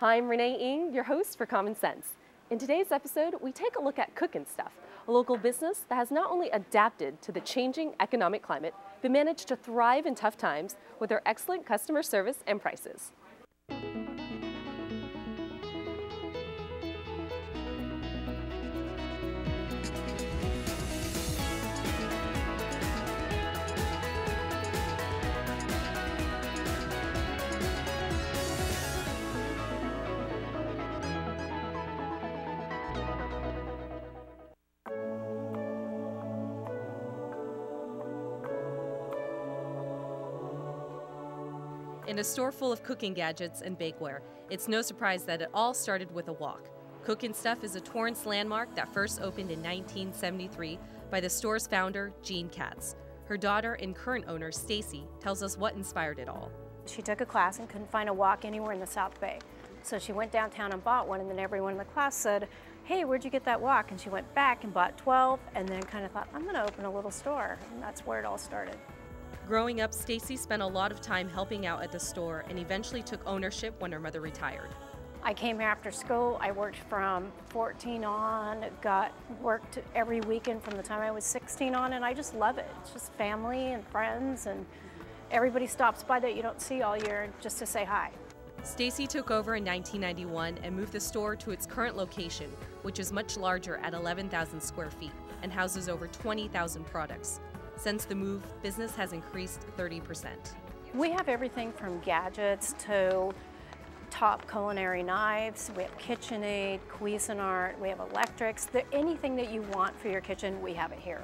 Hi, I'm Renee Ng, your host for Common Sense. In today's episode, we take a look at Cookin' Stuff, a local business that has not only adapted to the changing economic climate, but managed to thrive in tough times with their excellent customer service and prices. In a store full of cooking gadgets and bakeware, it's no surprise that it all started with a wok. Cookin' Stuff is a Torrance landmark that first opened in 1973 by the store's founder, Jean Katz. Her daughter and current owner, Stacy, tells us what inspired it all. She took a class and couldn't find a wok anywhere in the South Bay. So she went downtown and bought one, and then everyone in the class said, "Hey, where'd you get that wok?" And she went back and bought 12, and then kind of thought, I'm gonna open a little store. And that's where it all started. Growing up, Stacy spent a lot of time helping out at the store and eventually took ownership when her mother retired. I came here after school. I worked from 14 on, worked every weekend from the time I was 16 on, and I just love it. It's just family and friends, and everybody stops by that you don't see all year just to say hi. Stacy took over in 1991 and moved the store to its current location, which is much larger at 11,000 square feet and houses over 20,000 products. Since the move, business has increased 30%. We have everything from gadgets to top culinary knives. We have KitchenAid, Cuisinart, we have electrics. Anything that you want for your kitchen, we have it here.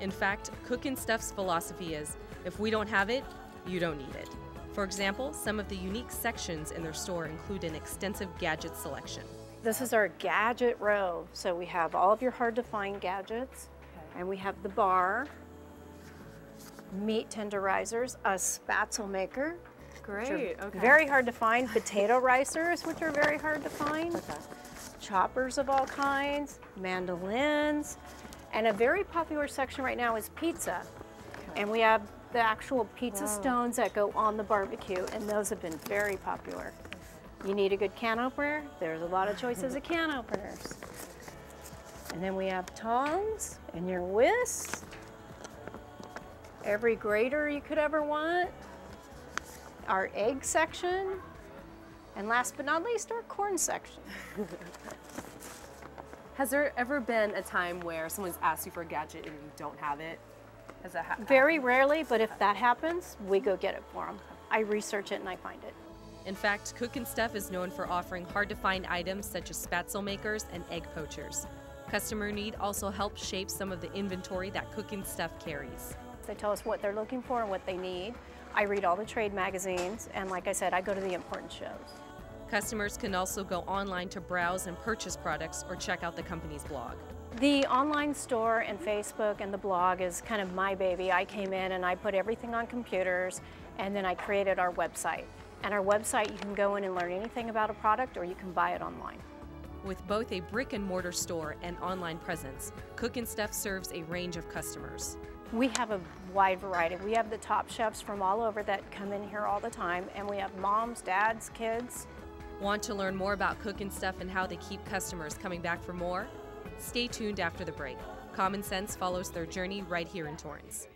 In fact, Cookin' Stuff's philosophy is, if we don't have it, you don't need it. For example, some of the unique sections in their store include an extensive gadget selection. This is our gadget row. So we have all of your hard-to-find gadgets, and we have the bar, meat tenderizers, a spatzel maker. Great, okay. Very hard to find. Potato ricers, which are very hard to find. Okay. Choppers of all kinds, mandolins, and a very popular section right now is pizza. Okay. And we have the actual pizza stones that go on the barbecue, and those have been very popular. You need a good can opener? There's a lot of choices of can openers. And then we have tongs and your whisks. Every grater you could ever want, our egg section, and last but not least, our corn section. Has there ever been a time where someone's asked you for a gadget and you don't have it? Has that happened? Very rarely, but if that happens, we go get it for them. I research it and I find it. In fact, Cookin' Stuff is known for offering hard-to-find items such as spatzel makers and egg poachers. Customer need also helps shape some of the inventory that Cookin' Stuff carries. They tell us what they're looking for and what they need. I read all the trade magazines, and like I said, I go to the important shows. Customers can also go online to browse and purchase products or check out the company's blog. The online store and Facebook and the blog is kind of my baby. I came in and I put everything on computers, and then I created our website. And our website, you can go in and learn anything about a product, or you can buy it online. With both a brick and mortar store and online presence, Cookin' Stuff serves a range of customers. We have a wide variety. We have the top chefs from all over that come in here all the time, and we have moms, dads, kids. Want to learn more about Cookin' Stuff and how they keep customers coming back for more? Stay tuned after the break. Common Sense follows their journey right here in Torrance.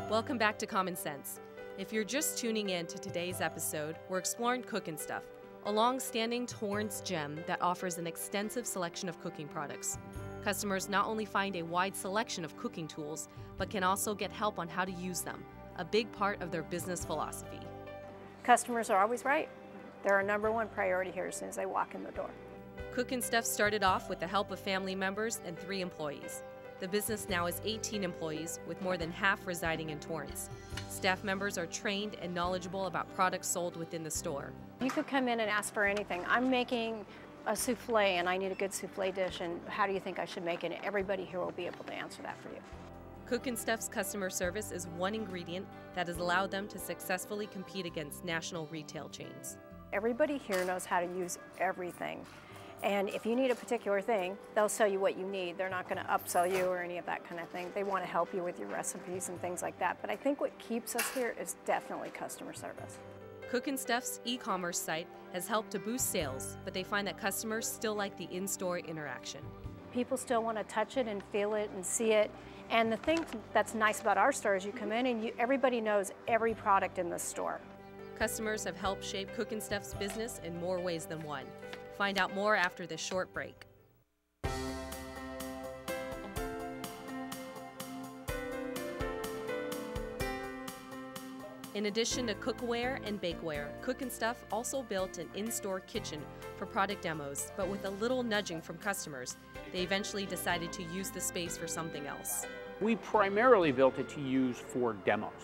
Welcome back to Common Sense. If you're just tuning in to today's episode, we're exploring Cookin' Stuff, a long-standing Torrance gem that offers an extensive selection of cooking products. Customers not only find a wide selection of cooking tools, but can also get help on how to use them, a big part of their business philosophy. Customers are always right. They're our #1 priority here as soon as they walk in the door. Cookin' Stuff started off with the help of family members and 3 employees. The business now is 18 employees, with more than half residing in Torrance. Staff members are trained and knowledgeable about products sold within the store. You could come in and ask for anything. I'm making a souffle and I need a good souffle dish, and how do you think I should make it? And everybody here will be able to answer that for you. Cookin' Stuff's customer service is one ingredient that has allowed them to successfully compete against national retail chains. Everybody here knows how to use everything. And if you need a particular thing, they'll sell you what you need. They're not going to upsell you or any of that kind of thing. They want to help you with your recipes and things like that. But I think what keeps us here is definitely customer service. Cook 'n Stuff's e-commerce site has helped to boost sales, but they find that customers still like the in-store interaction. People still want to touch it and feel it and see it. And the thing that's nice about our store is you come in and everybody knows every product in the store. Customers have helped shape Cook 'n Stuff's business in more ways than one. Find out more after this short break. In addition to cookware and bakeware, Cook 'n Stuff also built an in-store kitchen for product demos, but with a little nudging from customers, they eventually decided to use the space for something else. We primarily built it to use for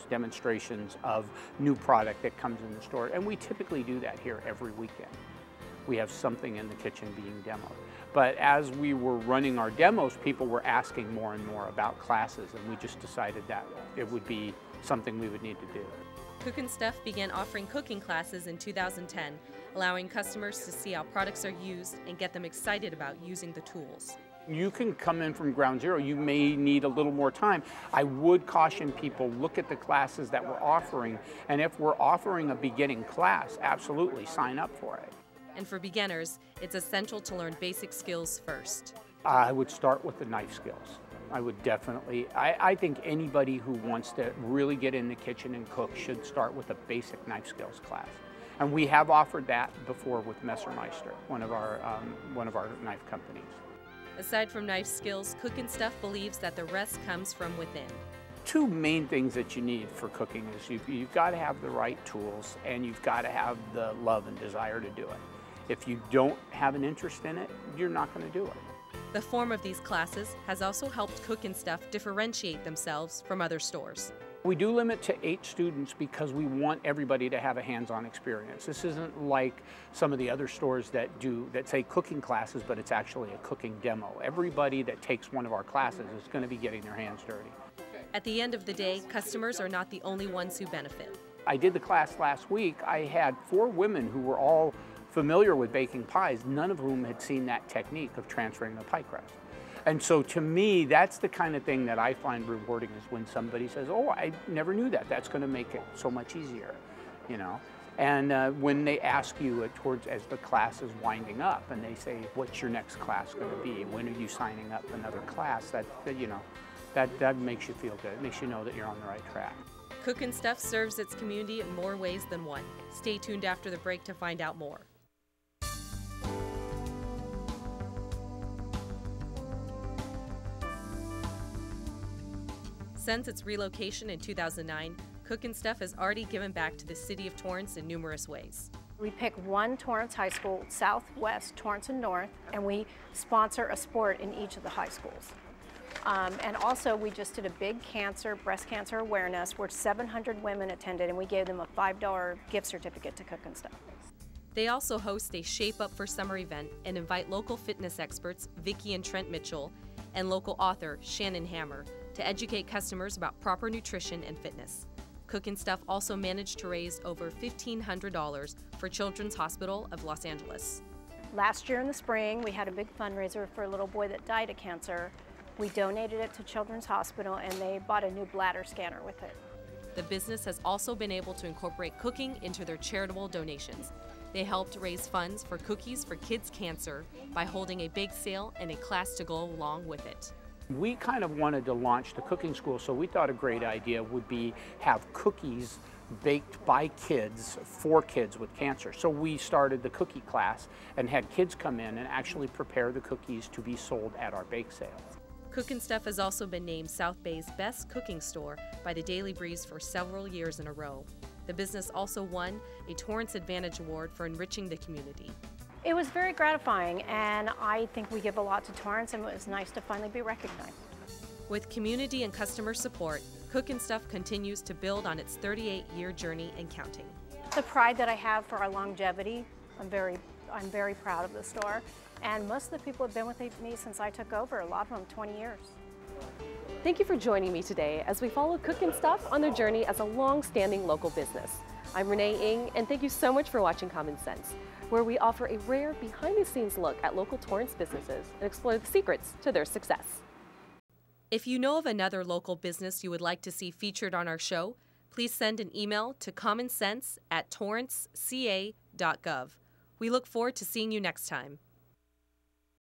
demonstrations of new product that comes in the store, and we typically do that here every weekend. We have something in the kitchen being demoed. But as we were running our demos, people were asking more and more about classes, and we just decided that it would be something we would need to do. Cook 'n Stuff began offering cooking classes in 2010, allowing customers to see how products are used and get them excited about using the tools. You can come in from ground zero. You may need a little more time. I would caution people, look at the classes that we're offering, and if we're offering a beginning class, absolutely sign up for it. And for beginners, it's essential to learn basic skills first. I would start with the knife skills. I would definitely, I think anybody who wants to really get in the kitchen and cook should start with a basic knife skills class. And we have offered that before with Messermeister, one of our knife companies. Aside from knife skills, Cook 'n Stuff believes that the rest comes from within. Two main things that you need for cooking is you've got to have the right tools and you've got to have the love and desire to do it. If you don't have an interest in it, you're not going to do it. The form of these classes has also helped Cook 'n Stuff differentiate themselves from other stores. We do limit to 8 students because we want everybody to have a hands-on experience. This isn't like some of the other stores that say cooking classes, but it's actually a cooking demo. Everybody that takes one of our classes is going to be getting their hands dirty. At the end of the day, customers are not the only ones who benefit. I did the class last week. I had 4 women who were all familiar with baking pies, none of whom had seen that technique of transferring the pie crust. And so to me, that's the kind of thing that I find rewarding is when somebody says, oh, I never knew that. That's going to make it so much easier, you know. And when they ask you as the class is winding up and they say, what's your next class going to be? When are you signing up for another class? That makes you feel good. It makes you know that you're on the right track. Cook 'n Stuff serves its community in more ways than one. Stay tuned after the break to find out more. Since its relocation in 2009, Cook 'n Stuff has already given back to the city of Torrance in numerous ways. We pick one Torrance high school, Southwest, Torrance, and North, and we sponsor a sport in each of the high schools. And also, we just did a big breast cancer awareness where 700 women attended, and we gave them a $5 gift certificate to Cook 'n Stuff. They also host a Shape Up for Summer event and invite local fitness experts Vicki and Trent Mitchell and local author Shannon Hammer to educate customers about proper nutrition and fitness. Cook 'n Stuff also managed to raise over $1,500 for Children's Hospital of Los Angeles. Last year in the spring, we had a big fundraiser for a little boy that died of cancer. We donated it to Children's Hospital, and they bought a new bladder scanner with it. The business has also been able to incorporate cooking into their charitable donations. They helped raise funds for Cookies for Kids Cancer by holding a bake sale and a class to go along with it. We kind of wanted to launch the cooking school, so we thought a great idea would be have cookies baked by kids for kids with cancer. So we started the cookie class and had kids come in and actually prepare the cookies to be sold at our bake sale. Cook 'n Stuff has also been named South Bay's best cooking store by the Daily Breeze for several years in a row. The business also won a Torrance Advantage Award for enriching the community. It was very gratifying, and I think we give a lot to Torrance, and it was nice to finally be recognized. With community and customer support, Cook 'n Stuff continues to build on its 38-year journey and counting. The pride that I have for our longevity, I'm very proud of the store, and most of the people have been with me since I took over, a lot of them 20 years. Thank you for joining me today as we follow Cookin' Stuff on their journey as a long-standing local business. I'm Renee Ng, and thank you so much for watching Common Sense, where we offer a rare behind-the-scenes look at local Torrance businesses and explore the secrets to their success. If you know of another local business you would like to see featured on our show, please send an email to commonsense@torranceca.gov. We look forward to seeing you next time.